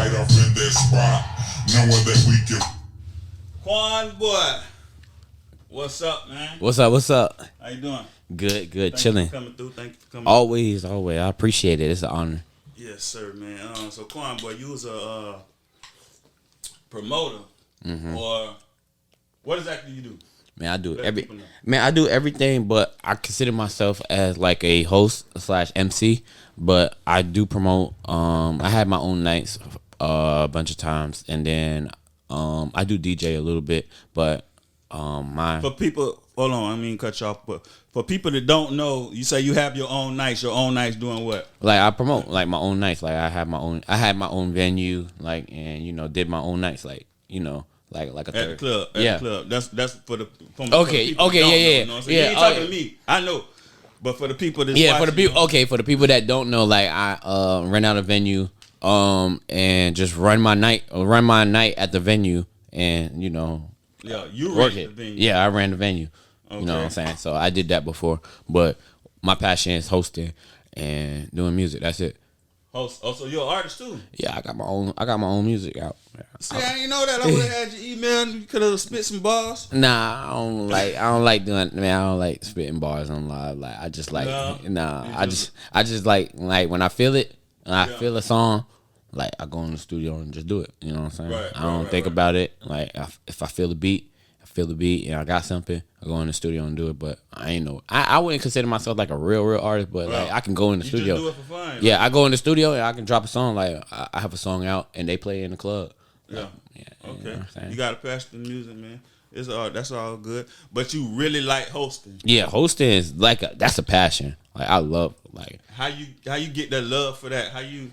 right up in that spot, knowing that we can. Quan boy, what's up, man? What's up? What's up? How you doing? Good, Thank chilling. you for coming through. Thank you for coming. Always. I appreciate it. It's an honor. Yes, sir, man. So Quan boy, you was a promoter, or what exactly you do? Man, I do Let every. people know. Man, I do everything, but I consider myself as like a host / MC. But I do promote. I had my own nights a bunch of times, and then I do DJ a little bit. But For people, hold on, I mean cut you off, but for people that don't know, you say you have your own nights. Your own nights doing what? like I promote like my own nights. Like I had my own venue. Like and did my own nights. Like like a At the third club. At yeah. the club. That's for the for Okay, the people okay, that don't yeah, know, yeah. you know what I'm saying? Yeah, You ain't talking to me. I know. But for the people that Yeah, for the people. Okay, for the people that don't know, like I rent out a venue, and just run my night at the venue, and yeah, you work ran it. the venue. Yeah, I ran the venue. Okay. You know what I'm saying? So I did that before, but my passion is hosting and doing music. That's it. Host. Oh, so you're an artist too? Yeah, I got my own music out. See, I didn't know that. I would have had your email and you could have spit some bars. Nah, I don't like doing. Man, I don't like spitting bars on live. Like I just like I just like when I feel it and I feel a song, like I go in the studio and just do it. You know what I'm saying? I don't think about it. Like if I feel the beat, and I got something, I go in the studio and do it. But I wouldn't consider myself like a real artist, but like I can go in the studio. Just do it for fun. Yeah, I go in the studio and I can drop a song. Like I have a song out and they play it in the club. Yeah. Yeah. Okay. You know what I'm saying? You got a passion for music, man. It's that's all good. But you really like hosting. Yeah, hosting is that's a passion. Like I love How you get that love for that? How you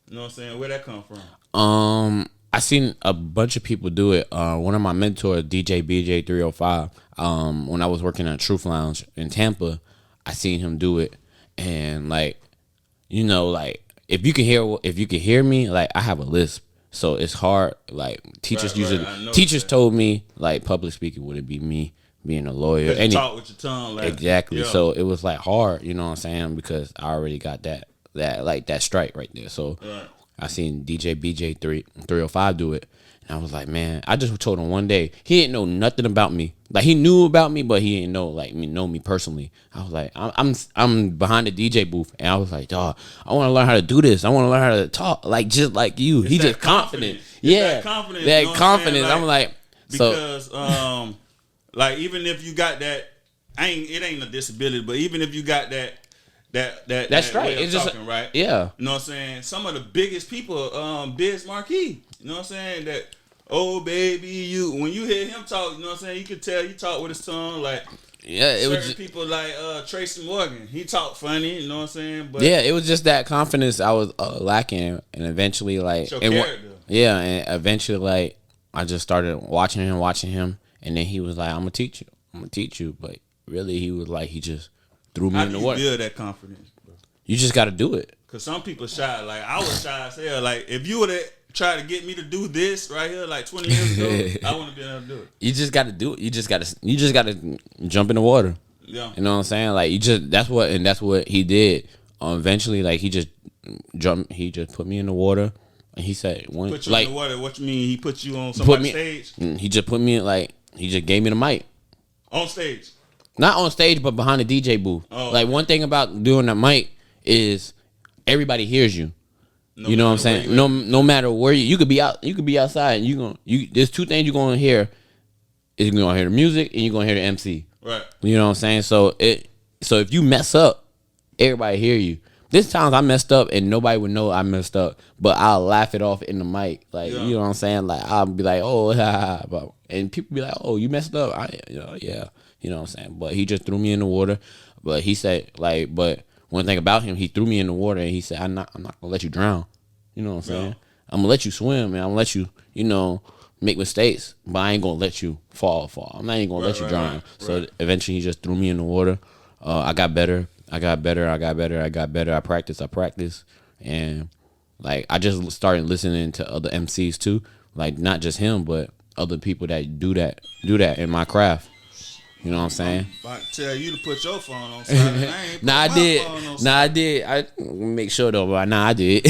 know what I'm saying? Where that come from? I seen a bunch of people do it. One of my mentors, DJ BJ 305, when I was working at Truth Lounge in Tampa, I seen him do it, and like if you can hear me, like I have a lisp, so it's hard. Like teachers teachers told me like public speaking wouldn't be me being a lawyer. You talk with your tongue, like, exactly. Yeah. So it was like hard, you know what I'm saying? Because I already got that strike right there. So. Right. I seen DJ BJ 305 do it, and I was like, man, I just told him one day he didn't know nothing about me. Like he knew about me, but he didn't know me personally. I was like, I'm behind the DJ booth, and I was like, dog, I want to learn how to do this. I want to learn how to talk, like just like you. He just confident. Yeah, that confidence. That you know confidence. Like, I'm like, because like even if you got that, it ain't a disability, but even if you got that. That's right. It's just talking, right. Yeah. You know what I'm saying? Some of the biggest people, Biz Marquis. You know what I'm saying? That baby, you when you hear him talk, you know what I'm saying? You could tell he talk with his tongue like. Yeah, it certain was people like Tracy Morgan. He talk funny. You know what I'm saying? But yeah, it was just that confidence I was lacking, and eventually like your character. and eventually like I just started watching him, and then he was like, I'm gonna teach you, but really he was like he just. Threw me in the water. How do you build that confidence, bro? You just got to do it. Cause some people shy. Like I was shy as hell. Like if you would have tried to get me to do this right here, like 20 years ago, I wouldn't have been able to do it. You just got to do it. You just got to jump in the water. Yeah. You know what I'm saying? Like that's what he did. Eventually, like he just jumped. He just put me in the water, and he said, "Put you in the water." What you mean? He put you on somebody's stage? He just put me he just gave me the mic on stage. Not on stage, but behind the DJ booth. Oh, like one thing about doing the mic is everybody hears you. You know what I'm saying? No matter where you could be outside, and there's two things you're gonna hear. Is you're gonna hear the music and you're gonna hear the MC. Right. You know what I'm saying? So if you mess up, everybody hear you. There's times I messed up and nobody would know I messed up, but I'll laugh it off in the mic. Like, you know what I'm saying? Like I'll be like, oh, ha, ha, and people be like, oh, you messed up. Yeah. You know what I'm saying? But he just threw me in the water. But he said, but one thing about him, he threw me in the water and he said, I'm not gonna let you drown. You know what I'm saying? Yeah. I'm gonna let you swim and I'm gonna let you, make mistakes, but I ain't gonna let you fall. I'm not even gonna let you drown. Right. So eventually he just threw me in the water. I got better. I practiced. And like I just started listening to other MCs too. Like not just him, but other people that do that in my craft. You know what I'm saying? If I tell you to put your phone on silent, I ain't Nah, I put my did. phone on silent. Nah, I did. I make sure though, but nah, I did.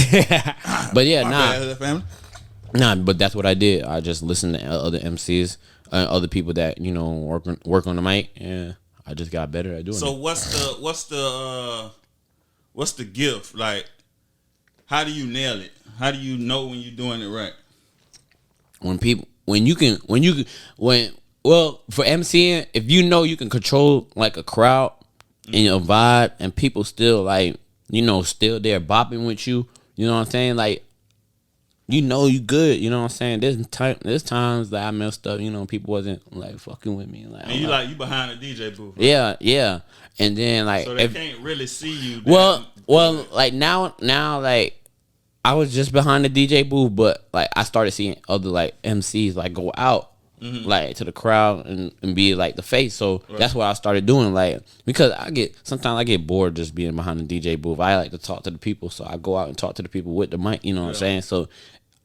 But yeah, My nah. bad, family. Nah, but that's what I did. I just listened to other MCs, other people that work on the mic, and I just got better at doing So it. what's the gift? Like, how do you nail it? How do you know when you're doing it right? For MCing, if you know you can control like a crowd and your vibe, and people still like still there bopping with you. You know what I'm saying? Like, you good. You know what I'm saying? There's times that I messed up. People wasn't like fucking with me. Like, And you behind the DJ booth. Right? Yeah. And then like, so they can't really see you. Well, like now, like I was just behind the DJ booth, but like I started seeing other like MCs like go out. Like to the crowd and be like the face. So that's what I started doing. Like, because sometimes I get bored just being behind the DJ booth. I like to talk to the people, so I go out and talk to the people with the mic. You know what I'm saying? So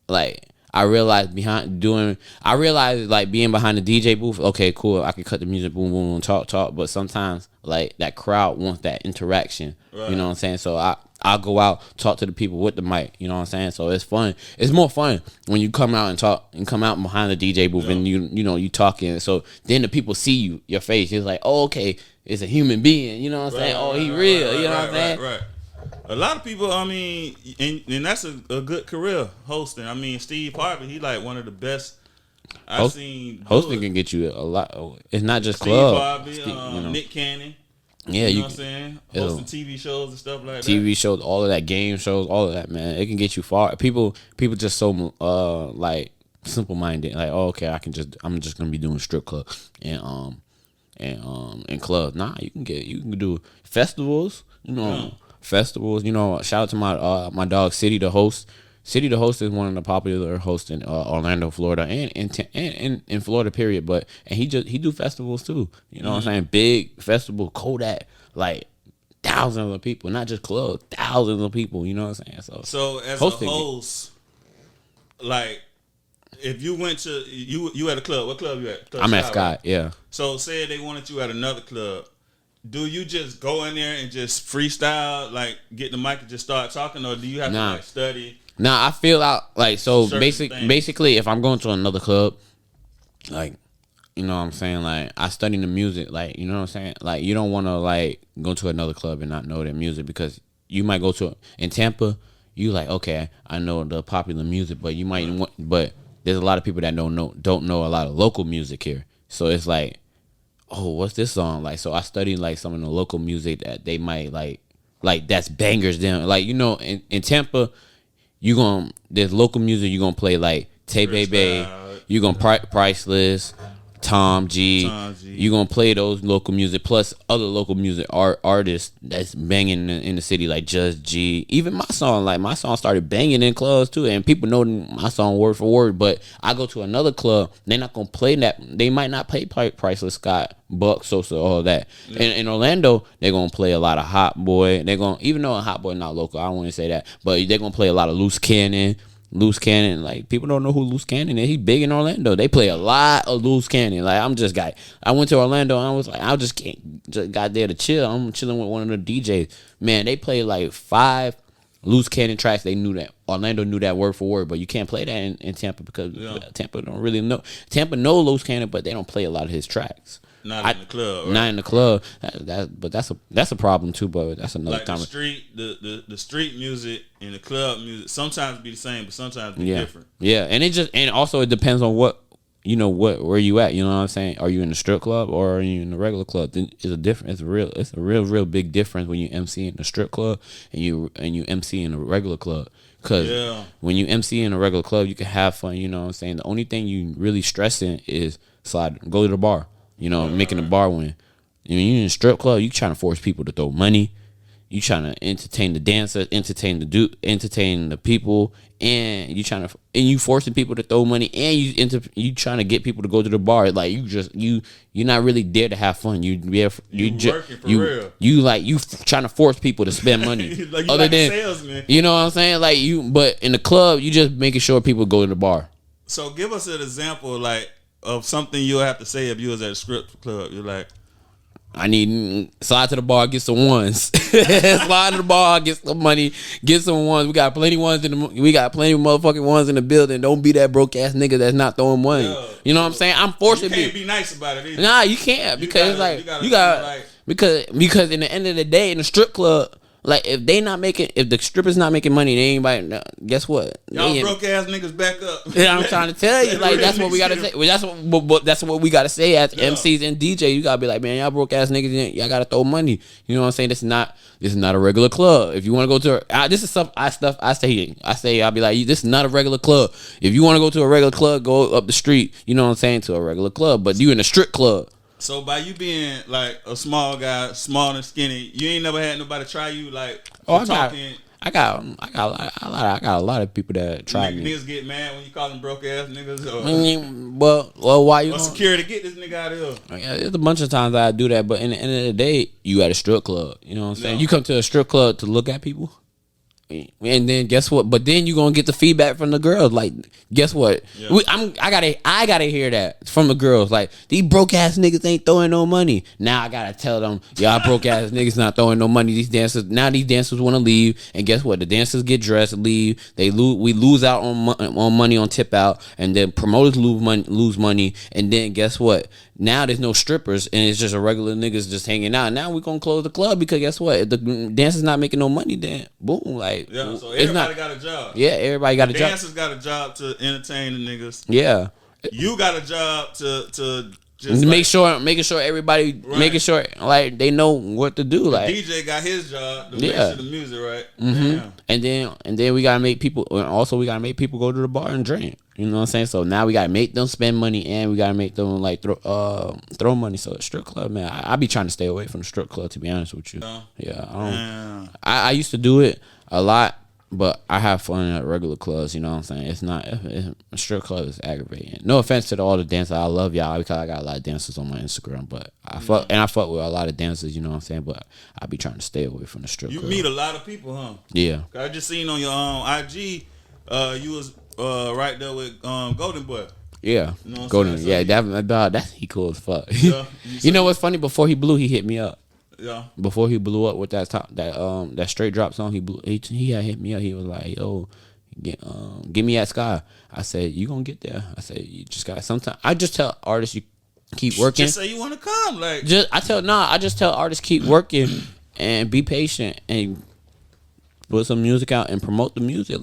like I realized like being behind the DJ booth. Okay, cool. I can cut the music, boom, boom, talk. But sometimes like that crowd wants that interaction. Right. You know what I'm saying? So I'll go out, talk to the people with the mic. You know what I'm saying? So it's fun. It's more fun when you come out and talk and come out behind the DJ booth and you talking. So then the people see your face. It's like, oh, okay, it's a human being. You know what I'm saying? Oh, he real. You know what I'm saying? Right. A lot of people, I mean, and that's a good career hosting. I mean, Steve Harvey, he like one of the best I've seen. Hosting can get you a lot. It's not just Steve club. Harvey, Nick Cannon. Yeah, you know what I'm saying? Hosting TV shows and stuff like that. TV shows, all of that, game shows, all of that, man. It can get you far. People just so like simple minded. Like, oh, okay, I'm just gonna be doing strip club and clubs. Nah, you can do festivals. Festivals. Shout out to my dog City the Host. City the Host is one of the popular hosts in Orlando, Florida, and in Florida, period. But he do festivals too. You know what I'm saying? Big festival, Kodak, like thousands of people, not just clubs, thousands of people. You know what I'm saying? So as a host, like if you went to you at a club, what club you at? I'm at Scott. Yeah. So say they wanted you at another club. Do you just go in there and just freestyle, like get the mic and just start talking, or do you have to like study? Nah, I feel out like so basically if I'm going to another club, like you know what I'm saying, like I study the music, like you know what I'm saying, like you don't want to like go to another club and not know their music, because you might go to in Tampa, you like, okay, I know the popular music, but you might but there's a lot of people that don't know a lot of local music here, so it's like, oh, what's this song like? So I study like some of the local music that they might like that's bangers them, like in Tampa. There's local music you're gonna play like Tay Baby, you're gonna Priceless, Tom G. You're gonna play those local music plus other local music artists that's banging in the city like Just G. Even my song started banging in clubs too, and people know my song word for word. But I go to another club, they're not gonna play that. They might not play Priceless, Scott, Buck, Sosa, all that. Yeah. And in Orlando, they're gonna play a lot of Hot Boy. They're gonna, even though Hot Boy not local, I don't want to say that, but they're gonna play a lot of Loose Cannon. Like people don't know who Loose Cannon is. He's big in Orlando. They play a lot of Loose Cannon. Like I went to Orlando and I was like, I just got there to chill. I'm chilling with one of the DJs. Man, they played like 5 Loose Cannon tracks. They knew that. Orlando knew that word for word, but you can't play that in Tampa because Tampa don't really know. Tampa know Loose Cannon, but they don't play a lot of his tracks. Not in the club. Right? Not in the club. But that's a problem too. But that's another time. The street music and the club music sometimes be the same, but sometimes be different. Yeah, and also it depends on where you at. You know what I'm saying? Are you in the strip club or are you in the regular club? Then it's a different. It's a real big difference when you MC in the strip club and you MC in a regular club. Because when you MC in a regular club, you can have fun. You know what I'm saying? The only thing you really stressing is go to the bar. Making the bar win. When you in a strip club, you trying to force people to throw money. You trying to entertain the dancers, entertain the people, and you forcing people to throw money, and you trying to get people to go to the bar. Like you're not really there to have fun. You working for real. You trying to force people to spend money. Like other than salesman. You know what I'm saying? But in the club, you just making sure people go to the bar. So give us an example, like of something you'll have to say if you was at a strip club. You're like, I need slide to the bar, get some ones. Slide to the bar, get some money, get some ones. We got plenty of motherfucking ones in the building. Don't be that broke ass nigga that's not throwing money. Yeah. You know what I'm saying? I'm forced you to can't be nice about it either. Nah, you can't because you gotta because in the end of the day in the strip club, like if the stripper's not making money, they ain't guess what? Y'all broke ass niggas back up. Yeah, I'm trying to tell you, like that's what we gotta say. That's what we gotta say as MCs and DJ. You gotta be like, man, y'all broke ass niggas, y'all gotta throw money. You know what I'm saying? This is not a regular club. If you want to go to, this is stuff I say. I'll be like, this is not a regular club. If you want to go to a regular club, go up the street. You know what I'm saying? To a regular club, but you in a strip club. So by you being like a small guy, small and skinny, you ain't never had nobody try you like talking. I got a lot of people that try me. Niggas get mad when you call them broke ass niggas. Well, why you? Security get this nigga out of here. Yeah, there's a bunch of times I do that, but in the end of the day, you at a strip club. You know what I'm saying? You come to a strip club to look at people. And then guess what? But then you gonna get the feedback from the girls. Like, guess what? Yeah. I gotta hear that from the girls. Like, these broke ass niggas ain't throwing no money. Now I gotta tell them, y'all broke ass niggas not throwing no money. These dancers want to leave. And guess what? The dancers get dressed, leave. We lose out on money on tip out, and then promoters lose money. And then guess what? Now there's no strippers, and it's just a regular niggas just hanging out. Now we gonna close the club because guess what? If the dancers not making no money, then boom, like so everybody got a job. Yeah, everybody got a job. Dancers got a job to entertain the niggas. Yeah, you got a job to just making sure everybody making sure like they know what to do. Like DJ got his job to make sure the music right. Mm-hmm. And then we gotta make people. Also, we gotta make people go to the bar and drink. You know what I'm saying? So now we gotta make them spend money, and we gotta make them like throw money. So strip club, man, I be trying to stay away from the strip club, to be honest with you. Yeah, I used to do it a lot, but I have fun at regular clubs. You know what I'm saying? It's not a strip club is aggravating. No offense to all the dancers, I love y'all because I got a lot of dancers on my Instagram, but I fuck with a lot of dancers. You know what I'm saying? But I be trying to stay away from the strip club. You meet a lot of people, huh? Yeah. I just seen on your IG, you was right there with Golden Boy. Yeah, you know Golden. Yeah, that's he cool as fuck. Yeah, you know what's funny? Before he blew, he hit me up. Yeah. Before he blew up with that straight drop song, he had hit me up. He was like, "Yo, give me that Sky." I said, "You gonna get there?" I said, "You just got." Sometimes I just tell artists you keep working. Just say you want to come, like. I just tell artists keep working and be patient and put some music out and promote the music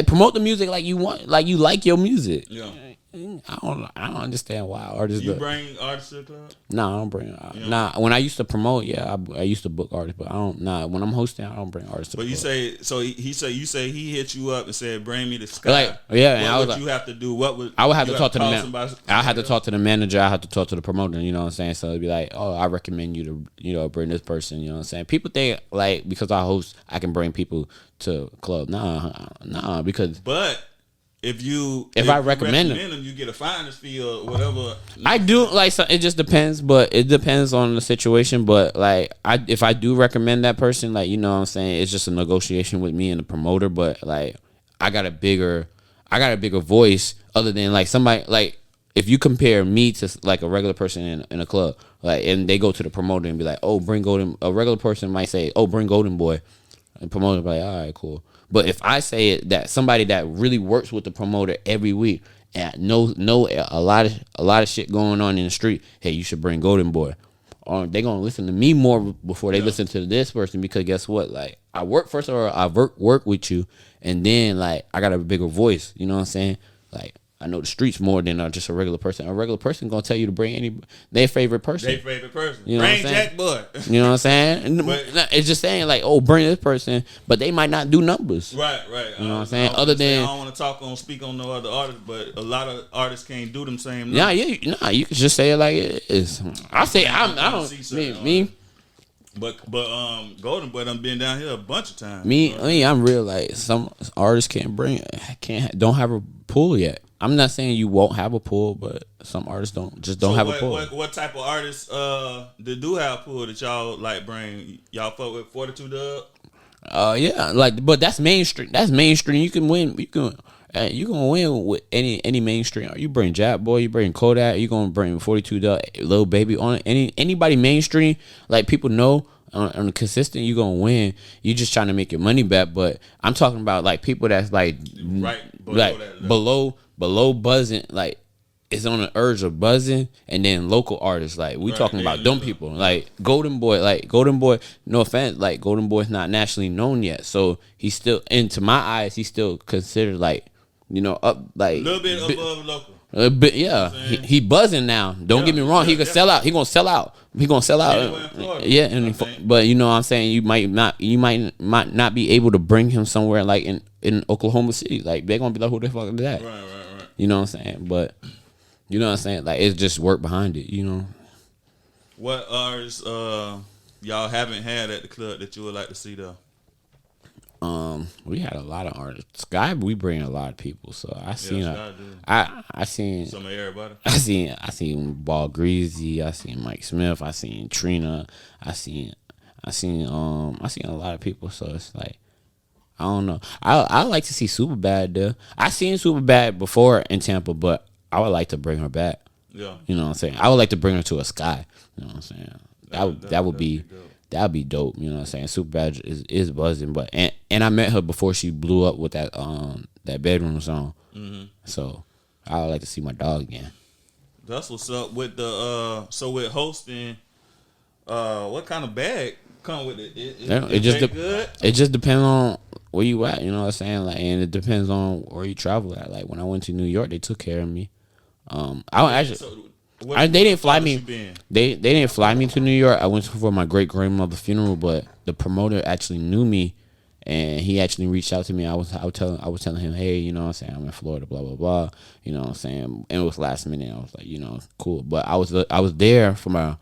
promote the music like you want, like you like your music. Yeah. I don't understand why artists. You bring artists to the club? Nah, I don't bring. Nah, when I used to promote, I used to book artists, but I don't. Nah, when I'm hosting, I don't bring artists to the club. But you say he hit you up and said, "Bring me the Sky." Like, yeah, and I was like, you have to do? I would have to talk to the manager. I had to talk to the manager. I had to talk to the promoter. You know what I'm saying? So it'd be like, oh, I recommend you to bring this person. You know what I'm saying? People think like because I host, I can bring people to club. Nah, because if I recommend them, you get a finder's fee or whatever. I do like so it just depends, but it depends on the situation. But like if I do recommend that person, like you know what I'm saying, it's just a negotiation with me and the promoter. But like I got a bigger voice other than like somebody like if you compare me to like a regular person in a club, like and they go to the promoter and be like, oh, bring Golden. A regular person might say, oh, bring Golden Boy, and promoter be like, all right, cool. But if I say it that somebody that really works with the promoter every week and know a lot of shit going on in the street, hey, you should bring Golden Boy. Or they gonna listen to me more before they listen to this person because guess what? Like I work first or I work with you, and then like I got a bigger voice. You know what I'm saying? Like I know the streets more than just a regular person. A regular person gonna tell you to bring their favorite person. You know bring Jack Boy. You know what I'm saying? It's just saying like, oh, bring this person, but they might not do numbers. Right. You know what I'm saying? I don't want to speak on no other artists, but a lot of artists can't do them same. You can just say it like it is. I say I don't me. But Golden Boy done been down here a bunch of times. I'm real like some artists don't have a pool yet. I'm not saying you won't have a pool, but some artists don't have a pool. What type of artists that do have a pool that y'all like bring? Y'all fuck with 42 Dub? Yeah, like but that's mainstream. That's mainstream. You can win. Hey, you gonna win with any mainstream. You bring Jab Boy, you bring Kodak, you gonna bring 42 Lil Baby on anybody mainstream like people know on consistent. You gonna win. You just trying to make your money back. But I'm talking about like people that's like below buzzing, like it's on the urge of buzzing, and then local artists like we talking about them people like Golden Boy. No offense, like Golden Boy's not nationally known yet, so he's still into my eyes. He's still considered like. Up like a little bit above local. A bit, yeah. He buzzing now. Don't get me wrong. He can sell out. He gonna sell out. Yeah, but you know what I'm saying, you might not be able to bring him somewhere like in Oklahoma City. Like they're gonna be like, who the fuck is that? Right. You know what I'm saying? But you know what I'm saying? Like it's just work behind it. You know. What artists y'all haven't had at the club that you would like to see though? We had a lot of artists. Sky, we bring a lot of people. So I seen I seen some of everybody. I seen Ball Greasy. I seen Mike Smith. I seen Trina. I seen a lot of people. So it's like I don't know. I like to see Superbad there. I seen Superbad before in Tampa, but I would like to bring her back. Yeah, you know what I'm saying. I would like to bring her to a Sky. You know what I'm saying. That would be. That'd be dope, you know what I'm saying? Superbad is buzzing, but and I met her before she blew up with that bedroom song. Mm-hmm. So I would like to see my dog again. That's what's up with the so with hosting. What kind of bag come with it? It just depends on where you at, you know what I'm saying? Like, and it depends on where you travel at. Like when I went to New York, they took care of me. They didn't fly me. They didn't fly me to New York. I went for my great grandmother's funeral, but the promoter actually knew me, and he actually reached out to me. I was telling him, hey, you know what I'm saying, I'm in Florida, blah blah blah. You know what I'm saying, and it was last minute. I was like, you know, cool. But I was there for my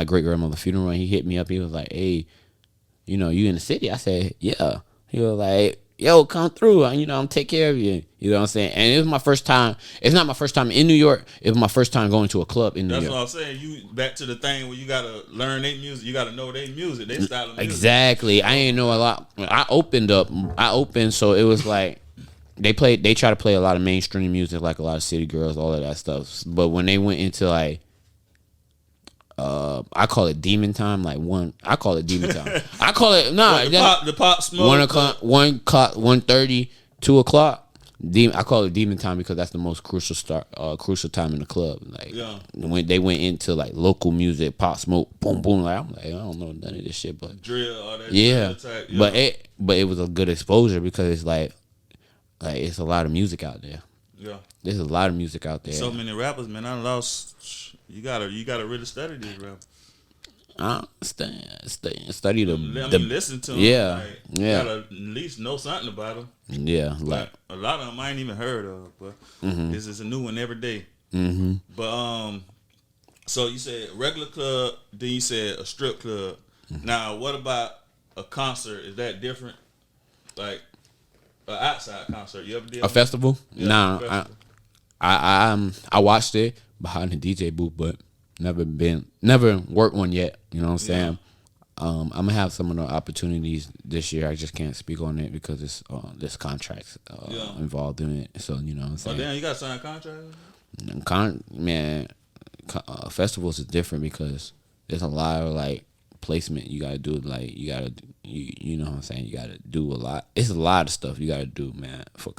great grandmother's funeral, and he hit me up. He was like, hey, you know, you in the city? I said, yeah. He was like, yo, come through. You know, I'm take care of you. You know what I'm saying? And it was my first time. It's not my first time in New York. It was my first time going to a club in New York. That's what I'm saying. You back to the thing where you gotta learn their music. You gotta know their music, their style of music. Exactly. I ain't know a lot. I opened, so it was like they try to play a lot of mainstream music, like a lot of City Girls, all of that stuff. But when they went into like I call it demon time. I call it demon time. I call it the pop smoke. 1:30, 2:00. I call it demon time because that's the most crucial time in the club. Like when they went into like local music, pop smoke, boom boom. Like I'm like, I don't know none of this shit, but drill, all that. Yeah, drill type, but it was a good exposure because it's like it's a lot of music out there. Yeah, there's a lot of music out there. So many rappers, man. I lost. You gotta really study these rappers. Study listen to them. Yeah, like, yeah. You gotta at least know something about them. Yeah, like a lot of them I ain't even heard of, but this is a new one every day. Mm-hmm. But so you said regular club, then you said a strip club. Mm-hmm. Now, what about a concert? Is that different? Like an outside concert? You ever did a festival? Yeah, nah, I watched it behind the DJ booth, but never worked one yet. You know what I'm saying? I'm gonna have some of the opportunities this year. I just can't speak on it because it's there's contracts involved in it. So you know what I'm saying. Oh damn, you got to sign a contract? Festivals is different because there's a lot of like placement you gotta do. Like you know what I'm saying. You gotta do a lot. It's a lot of stuff you gotta do, man. For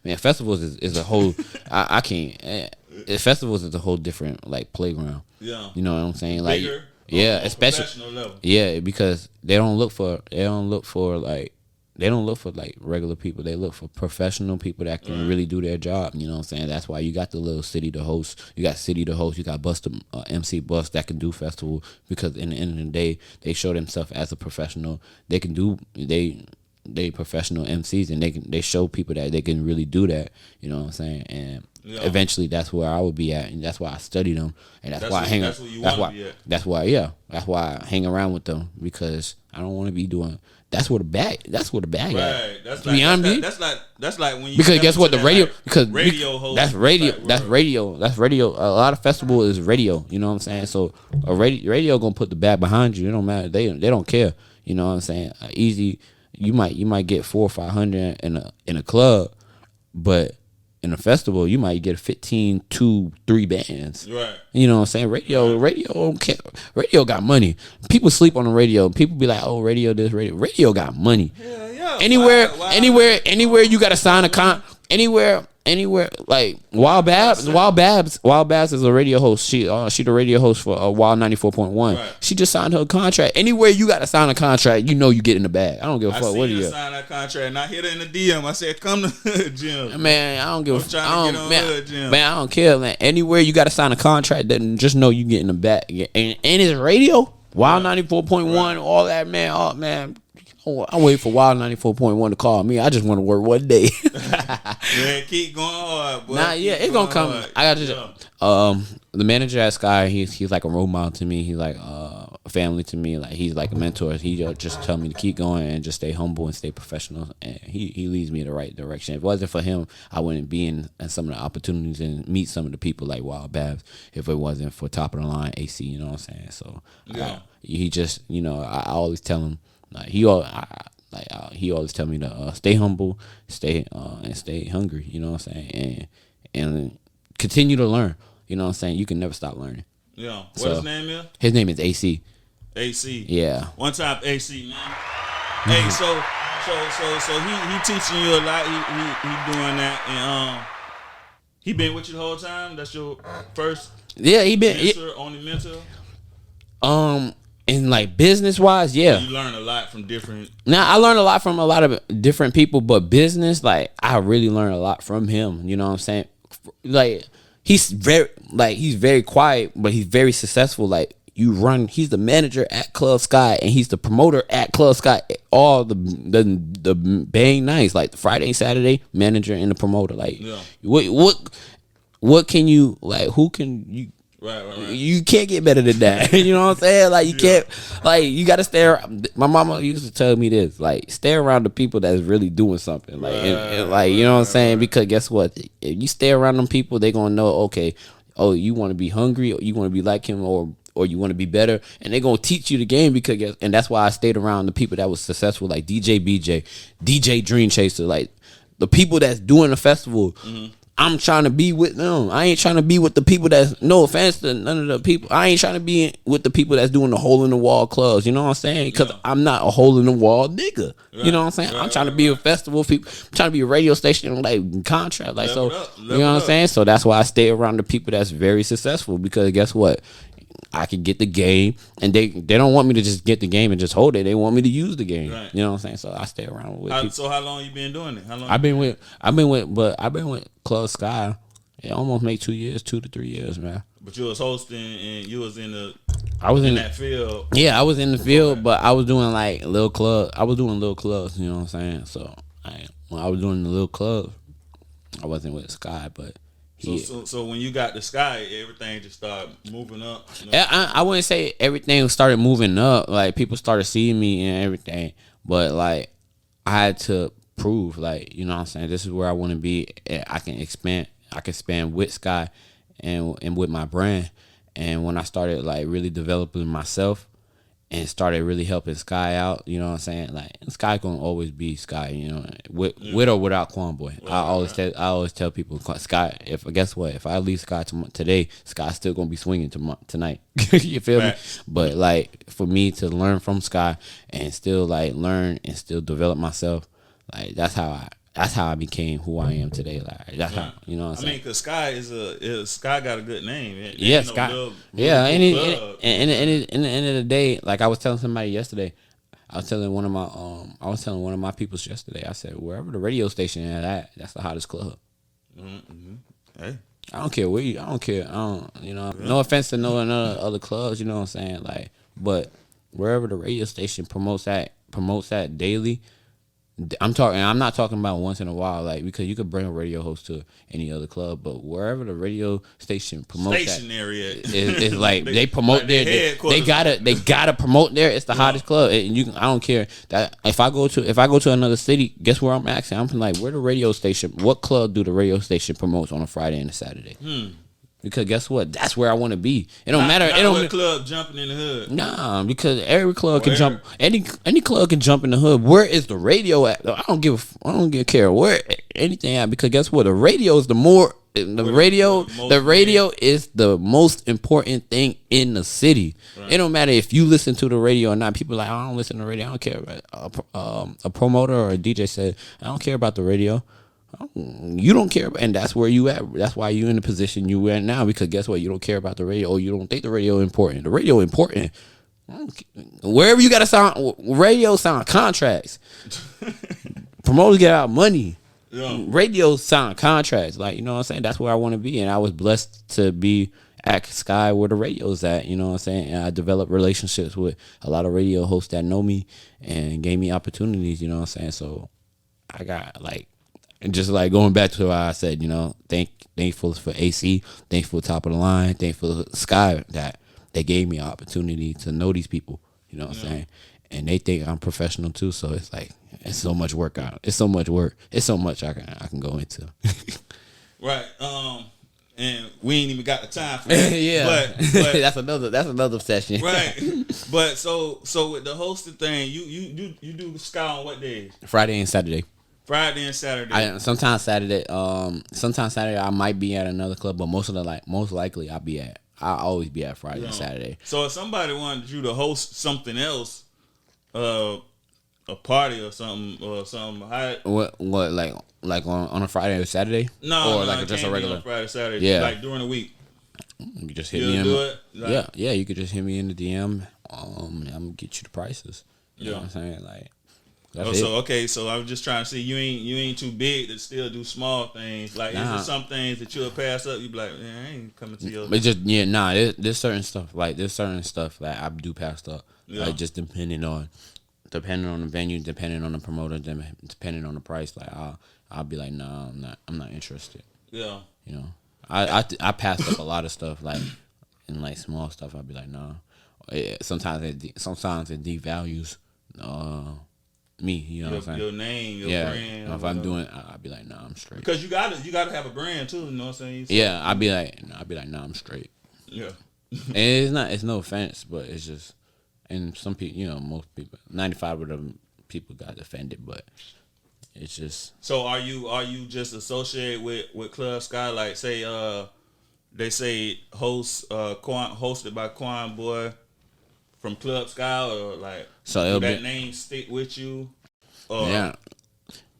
man, festivals is a whole. I can't. Festivals is a whole different like playground. Yeah, you know what I'm saying. Like bigger, especially level. Yeah, because they don't look for like regular people. They look for professional people that can really do their job. You know what I'm saying. That's why you got the little city to host. You got Buster MC Bus that can do festival because in the end of the day they show themselves as a professional. They can do they professional MCs and they show people that they can really do that. You know what I'm saying. And eventually that's where I would be at, and that's why I study them, and that's why I hang. That's why I hang around with them because I don't want to be doing. That's where the bag. Right. At. That's like when you because guess what the radio like because radio host. That's radio. A lot of festival is radio. You know what I'm saying. So a radio gonna put the bag behind you. It don't matter. They don't care. You know what I'm saying. you might get 400 or 500 in a club, but in a festival you might get 15 2 3 bands. Right. You know what I'm saying? Radio don't care. Radio got money. People sleep on the radio. People be like, oh, radio this, radio got money. Yeah, yeah. Anywhere you got to sign a anywhere like Wild Babs is a radio host. She the radio host for Wild 94.1. Right. She just signed her contract. Anywhere you got to sign a contract, you know you get in the bag. I don't give a fuck what it is. I signed that contract and I hit her in the DM. I said, come to the gym. Man, I don't give a fuck. Man, I don't care, man. Anywhere you got to sign a contract, then just know you get in the bag. And it's radio. Wild 94.1, all that, man. Oh, man. I'm waiting for Wild 94.1 to call me. I just want to work one day. Man, keep going hard, boy. Nah, yeah, it's gonna come. Hard. I got the manager at Sky. He's like a role model to me. He's like a family to me. Like he's like a mentor. He just tell me to keep going and just stay humble and stay professional. And he leads me in the right direction. If it wasn't for him, I wouldn't be in some of the opportunities and meet some of the people like Wild Babs. If it wasn't for top of the line AC, you know what I'm saying? So he just, I always tell him. Like he always tell me to stay humble, stay hungry. You know what I'm saying, and continue to learn. You know what I'm saying. You can never stop learning. Yeah. What his name is? His name is AC. AC. Yeah. One time AC, man. Hey, so he teaching you a lot. He doing that, and he been with you the whole time. That's your first. Yeah, he been only mentor. And like business wise, yeah. You learn a lot from different. Now I learned a lot from a lot of different people, but business, like I really learned a lot from him. You know what I'm saying? Like he's very quiet, but he's very successful. Like he's the manager at Club Sky and he's the promoter at Club Sky. All the bang nights, like the Friday, Saturday, manager and the promoter. Like what can you like? Who can you? Right. You can't get better than that. You know what I'm saying? Like you can't. Like you got to stay around. My mama used to tell me this. Like stay around the people that's really doing something. Like and like you know what I'm saying? Because guess what? If you stay around them people, they gonna know. Okay, oh, you want to be hungry, or you want to be like him, or you want to be better, and they're gonna teach you the game. Because and that's why I stayed around the people that was successful, like DJ BJ, DJ Dream Chaser, like the people that's doing the festival. Mm-hmm. I'm trying to be with them. I ain't trying to be with the people that's, no offense to none of the people. I ain't trying to be with the people that's doing the hole in the wall clubs. You know what I'm saying? Because I'm not a hole in the wall nigga. Right. You know what I'm saying? I'm trying to be a festival people. I'm trying to be a radio station like contract. Like you know what I'm saying? So that's why I stay around the people that's very successful. Because guess what? I can get the game, and they don't want me to just get the game and just hold it. They want me to use the game. Right. You know what I'm saying? So I stay around with people. So how long you been doing it? How long? I've been with Club Sky. It almost make 2 years, 2 to 3 years, man. But you was hosting and you was in that field. Yeah, I was in the field, but I was doing like little club. I was doing little clubs. You know what I'm saying? So when I was doing the little clubs, I wasn't with Sky, but. So when you got the Sky, everything just started moving up. You know? I wouldn't say everything started moving up. Like people started seeing me and everything, but like I had to prove, like you know what I'm saying, this is where I want to be. I can expand. I can expand with Sky and with my brand. And when I started like really developing myself and started really helping Sky out, you know what I'm saying? Like Sky gonna always be Sky, you know, with or without Quan Boy. I always tell people Sky. Guess what? If I leave Sky today, Sky's still gonna be swinging tonight. You feel me? But like for me to learn from Sky and still like learn and still develop myself, like that's how I became who I am today. Like that's how, you know what I'm saying? I mean, because Sky got a good name. Yeah, Sky. And at the end of the day, like I was telling somebody yesterday, I was telling one of my peoples yesterday. I said, wherever the radio station is at, that's the hottest club. Mm-hmm. Hey, I don't care where you. I don't care. You know. Yeah. No offense to no other clubs. You know what I'm saying? Like, but wherever the radio station promotes that daily. I'm not talking about once in a while, like because you could bring a radio host to any other club, but wherever the radio station promotes it's like they promote like they gotta promote there. It's the hottest club, and I don't care that if I go to another city, guess where I'm asking? I'm like, where the radio station? What club do the radio station promotes on a Friday and a Saturday? You because guess what? That's where I want to be. It don't matter. Not It don't what club jumping in the hood. Nah, because every club can jump. Any club can jump in the hood. Where is the radio at? I don't give a care where anything at, because guess what? The radio is the radio is the most important thing in the city. Right. It don't matter if you listen to the radio or not. People are like, I don't listen to the radio. I don't care about a promoter or a DJ said, I don't care about the radio. You don't care, and that's where you at. That's why you in the position you at now, because guess what? You don't care about the radio, or you don't think the radio important. The radio important. Wherever you got to sound, radio sound contracts. Promoters get out money. Yeah. Radio sound contracts. Like, you know what I'm saying? That's where I want to be, and I was blessed to be at Sky where the radio's at. You know what I'm saying? And I developed relationships with a lot of radio hosts that know me and gave me opportunities. You know what I'm saying? So I got like. And just like going back to what I said, you know, thankful for AC, thankful Top of the Line, thankful for Sky that they gave me an opportunity to know these people, you know what I'm saying? And they think I'm professional too, so it's like it's so much work out. It's so much work. It's so much I can go into. Right. And we ain't even got the time for that. Yeah. But that's another session. Right. But so with the hosting thing, you do Sky on what days? Friday and Saturday. Friday and Saturday. Sometimes Saturday I might be at another club, but most likely I always be at Friday and Saturday. So if somebody wanted you to host something else, a party or something, what like on a Friday or Saturday? No, or like just a regular on Friday, Saturday. Yeah, like during the week. You just hit me in. Do it? Like, yeah. You could just hit me in the DM. I'm gonna get you the prices. You know what I'm saying? Like. So I was just trying to see, you ain't too big to still do small things. Like, is there some things that you'll pass up? You be like, man, I ain't coming to your. But just there's certain stuff that I do pass up. Yeah. Like just depending on the venue, depending on the promoter, depending on the price. Like I'll be like, nah, I'm not interested. Yeah. You know, I passed up a lot of stuff like in like small stuff. I'll be like, nah. Sometimes it devalues. Me, you know what I'm saying? Your name, your brand. If I'm doing, I'll be like, nah, I'm straight. Because you gotta have a brand too. You know what I'm saying? Yeah, I'll be like, nah, I'm straight. Yeah. And it's no offense, but it's just, and some people, you know, most people, 95 of them people got offended, but it's just. So are you just associated with Club Sky? Like say they say hosted by Quan Boy from Club Sky, or like so that name stick with you? Or,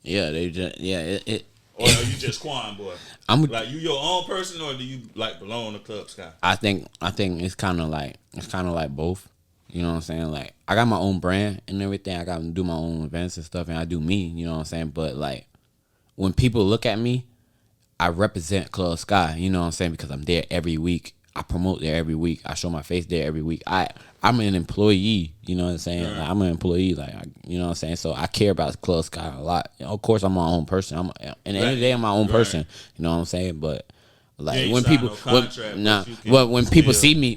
they just or are you just Quan Boy? Like you your own person, or do you like belong to Club Sky? I think it's kind of like both. You know what I'm saying? Like I got my own brand and everything. I got to do my own events and stuff, and I do me. You know what I'm saying? But like when people look at me, I represent Club Sky. You know what I'm saying? Because I'm there every week. I promote there every week. I show my face there every week. I'm an employee. You know what I'm saying? Like, I'm an employee. Like you know what I'm saying? So I care about Club Sky a lot. You know, of course, I'm my own person. At the end of the day, I'm my own person. You know what I'm saying? But like when people, when people see me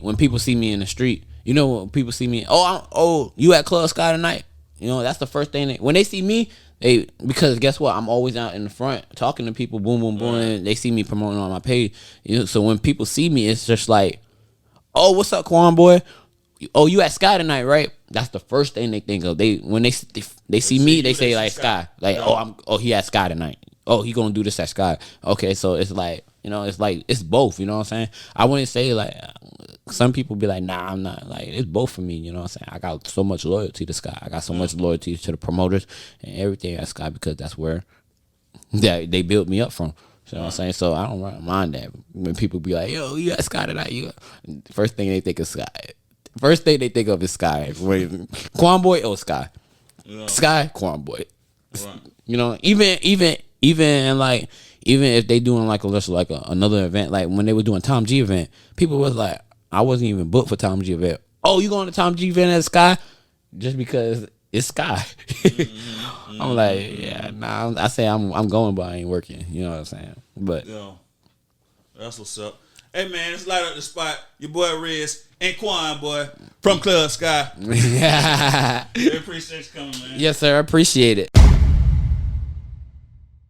in the street, you know, when people see me, you at Club Sky tonight? You know, that's the first thing when they see me. Because guess what? I'm always out in the front talking to people, boom, boom, boom. And they see me promoting on my page. You know, so when people see me, it's just like, oh, what's up, Quan Boy? Oh, you at Sky tonight, right? That's the first thing they think of. When they see me, they say like Sky. Like, he at Sky tonight. Oh, he gonna do this at Sky. Okay, so it's like, you know, it's both. You know what I'm saying? I wouldn't say like some people be like, nah, I'm not. Like it's both for me. You know what I'm saying? I got so much loyalty to Sky. I got so much loyalty to the promoters and everything at Sky, because that's where they built me up from. You know what I'm saying? So I don't mind that when people be like, yo, you at Sky tonight. First thing they think of Sky. First thing they think of is Sky. Quan Boy or Sky. Yeah. Sky, Quan Boy. Right. You know, even if they doing like another event, like when they were doing Tom G event, people was like, I wasn't even booked for Tom G event. Oh, you going to Tom G event at Sky? Just because it's Sky. I'm like, yeah, nah. I say I'm going, but I ain't working. You know what I'm saying? But that's what's up. Hey man, let's light up the spot. Your boy Riz and Quan Boy from Club Sky. We appreciate you coming, man. Yes, sir. I appreciate it.